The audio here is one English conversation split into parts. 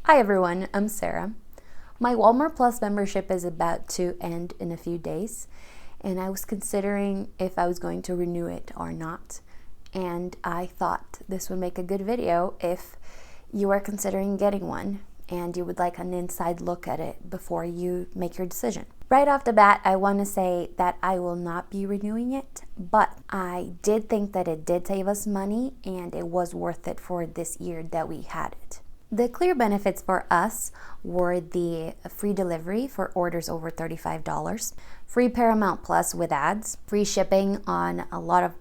Hi everyone, I'm Sarah. My Walmart Plus membership is about to end in a few days, and I was considering if I was going to renew it or not. And I thought this would make a good video if you are considering getting one and you would like an inside look at it before you make your decision. Right off the bat, I want to say that I will not be renewing it, but I did think that it did save us money and it was worth it for this year that we had it. The clear benefits for us were the free delivery for orders over $35, free Paramount Plus with ads, free shipping on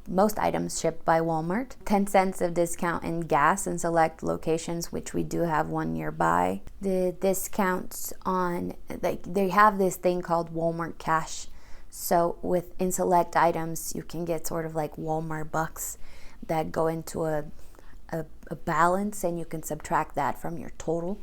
most items shipped by Walmart, 10 cents of discount in gas in select locations, which we do have one nearby. The discounts on, they have this thing called Walmart Cash. So in select items, you can get sort of like Walmart bucks that go into a balance, and you can subtract that from your total,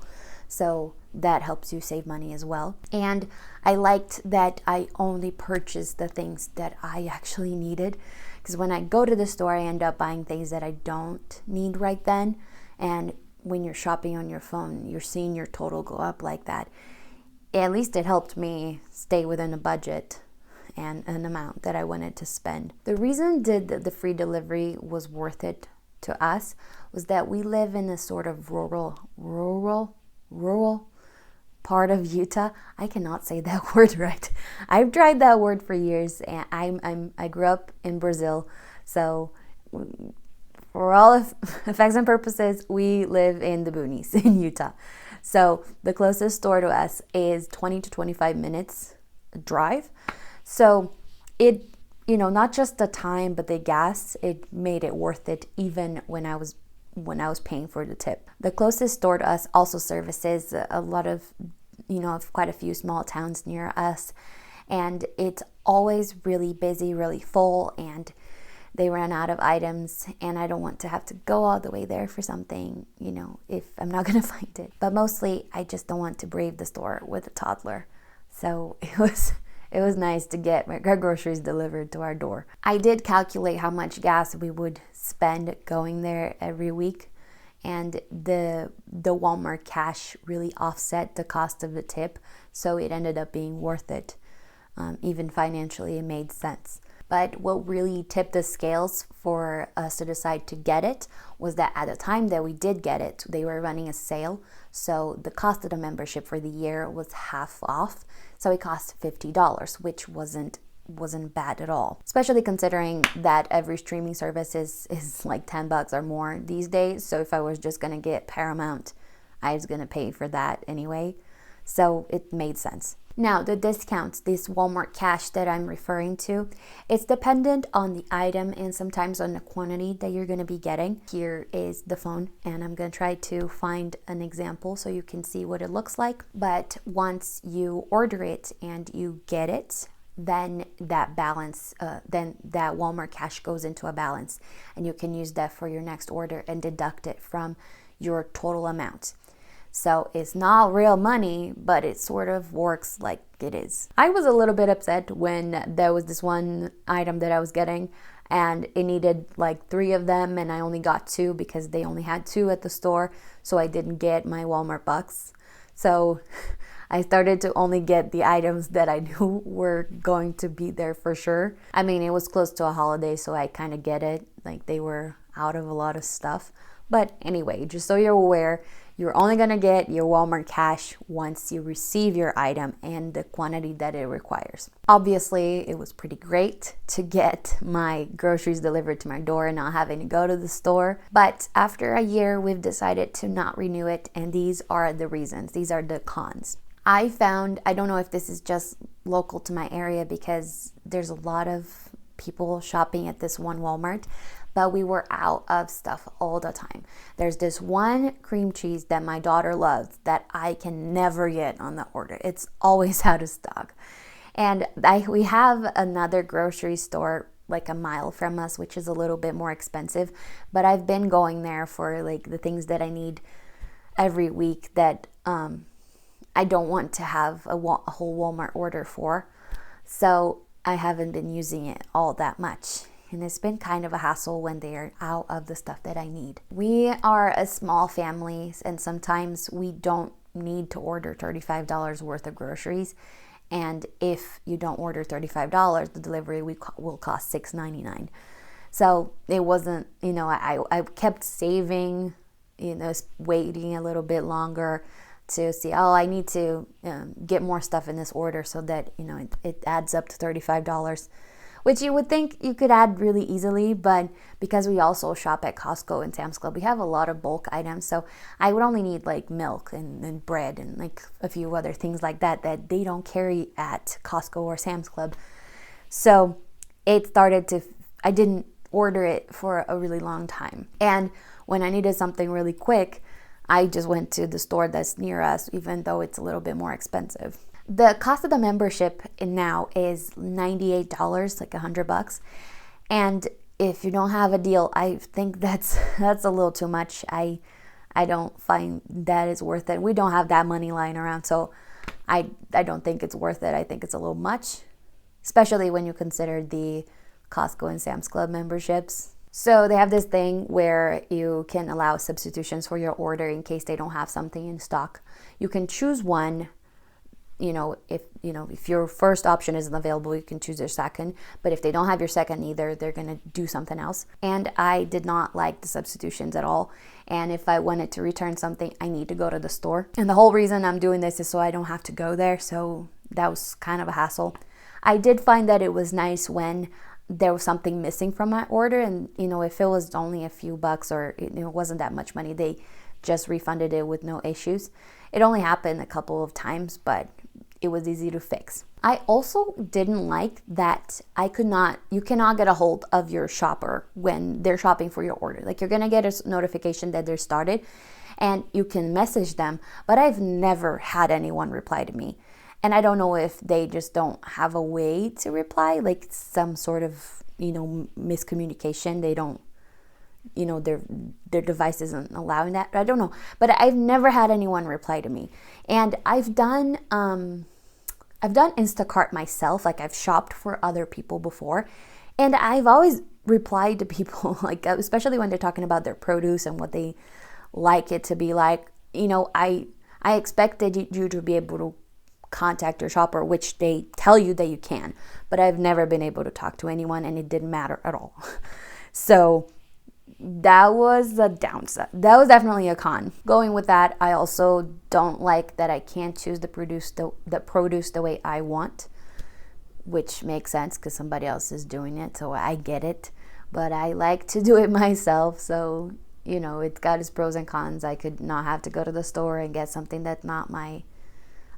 so that helps you save money as well. And I liked that I only purchased the things that I actually needed, because when I go to the store I end up buying things that I don't need right then, and when you're shopping on your phone you're seeing your total go up like that. At least it helped me stay within a budget and an amount that I wanted to spend. The reason the free delivery was worth it to us was that we live in a sort of rural part of Utah. I cannot say that word right. I've tried that word for years, and I grew up in Brazil, so for all effects and purposes, we live in the boonies in Utah. So the closest store to us is 20 to 25 minutes drive. So it, not just the time, but the gas, it made it worth it even when I was paying for the tip. The closest store to us also services a lot of, quite a few small towns near us, and it's always really busy, really full, and they ran out of items, and I don't want to have to go all the way there for something, if I'm not gonna find it. But mostly I just don't want to brave the store with a toddler. So it was nice to get our groceries delivered to our door. I did calculate how much gas we would spend going there every week, and the Walmart Cash really offset the cost of the tip, so it ended up being worth it. Even financially, it made sense. But what really tipped the scales for us to decide to get it was that at the time that we did get it, they were running a sale. So the cost of the membership for the year was half off. So it cost $50, which wasn't bad at all. Especially considering that every streaming service is like $10 or more these days. So if I was just gonna get Paramount, I was gonna pay for that anyway. So it made sense. Now, the discounts, this Walmart Cash that I'm referring to, it's dependent on the item and sometimes on the quantity that you're going to be getting. Here is the phone, and I'm going to try to find an example so you can see what it looks like. But once you order it and you get it, then that balance, then that Walmart Cash goes into a balance, and you can use that for your next order and deduct it from your total amount. So it's not real money, but it sort of works like it is. I was a little bit upset when there was this one item that I was getting, and it needed like 3 of them, and I only got 2 because they only had 2 at the store, so I didn't get my Walmart bucks. So I started to only get the items that I knew were going to be there for sure. I mean, it was close to a holiday, so I kind of get it. Like, they were out of a lot of stuff. But anyway, just so you're aware, you're only going to get your Walmart Cash once you receive your item and the quantity that it requires. Obviously, it was pretty great to get my groceries delivered to my door and not having to go to the store. But after a year, we've decided to not renew it, and these are the reasons. These are the cons. I don't know if this is just local to my area because there's a lot of people shopping at this one Walmart, but we were out of stuff all the time. There's this one cream cheese that my daughter loves that I can never get on the order. It's always out of stock. And we have another grocery store like a mile from us, which is a little bit more expensive, but I've been going there for like the things that I need every week that I don't want to have a whole Walmart order for. So I haven't been using it all that much. and it's been kind of a hassle when they're out of the stuff that I need. We are a small family, and sometimes we don't need to order $35 worth of groceries. And if you don't order $35, the delivery will cost $6.99. So it wasn't, I kept saving, waiting a little bit longer to see, I need to get more stuff in this order so that, it adds up to $35, which you would think you could add really easily. But because we also shop at Costco and Sam's Club, we have a lot of bulk items. So I would only need like milk and bread and like a few other things like that they don't carry at Costco or Sam's Club. So it started I didn't order it for a really long time. And when I needed something really quick, I just went to the store that's near us, even though it's a little bit more expensive. The cost of the membership now is $98, like $100. And if you don't have a deal, I think that's a little too much. I don't find that is worth it. We don't have that money lying around, so I don't think it's worth it. I think it's a little much, especially when you consider the Costco and Sam's Club memberships. So they have this thing where you can allow substitutions for your order in case they don't have something in stock. You can choose one. If your first option isn't available, you can choose your second. But if they don't have your second either, they're going to do something else. And I did not like the substitutions at all. And if I wanted to return something, I need to go to the store. And the whole reason I'm doing this is so I don't have to go there. So that was kind of a hassle. I did find that it was nice when there was something missing from my order. And, if it was only a few bucks or it wasn't that much money, they just refunded it with no issues. It only happened a couple of times, but it was easy to fix. I also didn't like that you cannot get a hold of your shopper when they're shopping for your order. Like, you're gonna get a notification that they're started and you can message them, but I've never had anyone reply to me. And I don't know if they just don't have a way to reply, like some sort of, miscommunication. They don't, their device isn't allowing that. I don't know, but I've never had anyone reply to me. And I've done Instacart myself. Like, I've shopped for other people before, and I've always replied to people, like, especially when they're talking about their produce and what they like it to be like. I expected you to be able to contact your shopper, which they tell you that you can, but I've never been able to talk to anyone, and it didn't matter at all. So that was a downside. That was definitely a con. Going with that, I also don't like that I can't choose the produce the way I want, which makes sense because somebody else is doing it, so I get it. But I like to do it myself, so it's got its pros and cons. I could not have to go to the store and get something that's not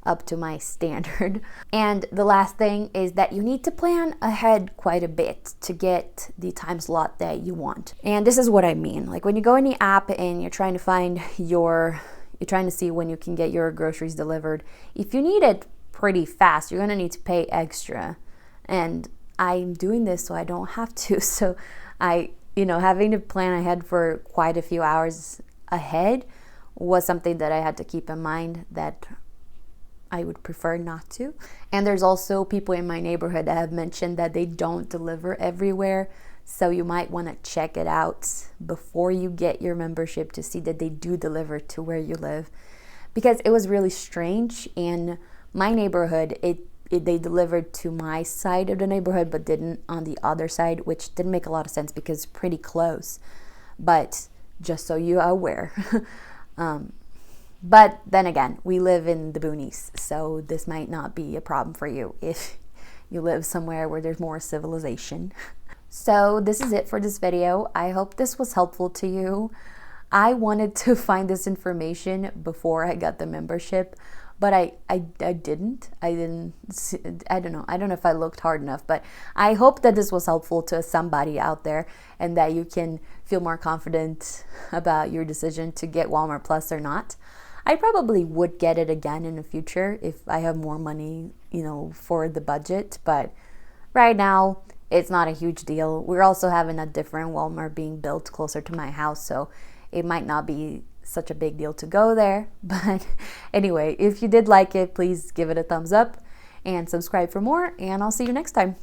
up to my standard. And the last thing is that you need to plan ahead quite a bit to get the time slot that you want. And this is what I mean. Like, when you go in the app and you're trying to see when you can get your groceries delivered, if you need it pretty fast, you're gonna need to pay extra. And I'm doing this so I don't have to. So having to plan ahead for quite a few hours ahead was something that I had to keep in mind that I would prefer not to. And there's also people in my neighborhood that have mentioned that they don't deliver everywhere. So you might want to check it out before you get your membership to see that they do deliver to where you live. Because it was really strange. In my neighborhood, they delivered to my side of the neighborhood, but didn't on the other side, which didn't make a lot of sense because it's pretty close. But just so you are aware. But then again, we live in the boonies, so this might not be a problem for you if you live somewhere where there's more civilization. So this is it for this video. I hope this was helpful to you. I wanted to find this information before I got the membership, but I didn't. I don't know. I don't know if I looked hard enough, but I hope that this was helpful to somebody out there and that you can feel more confident about your decision to get Walmart Plus or not. I probably would get it again in the future if I have more money, for the budget. But right now, it's not a huge deal. We're also having a different Walmart being built closer to my house, so it might not be such a big deal to go there. But anyway, if you did like it, please give it a thumbs up and subscribe for more, and I'll see you next time.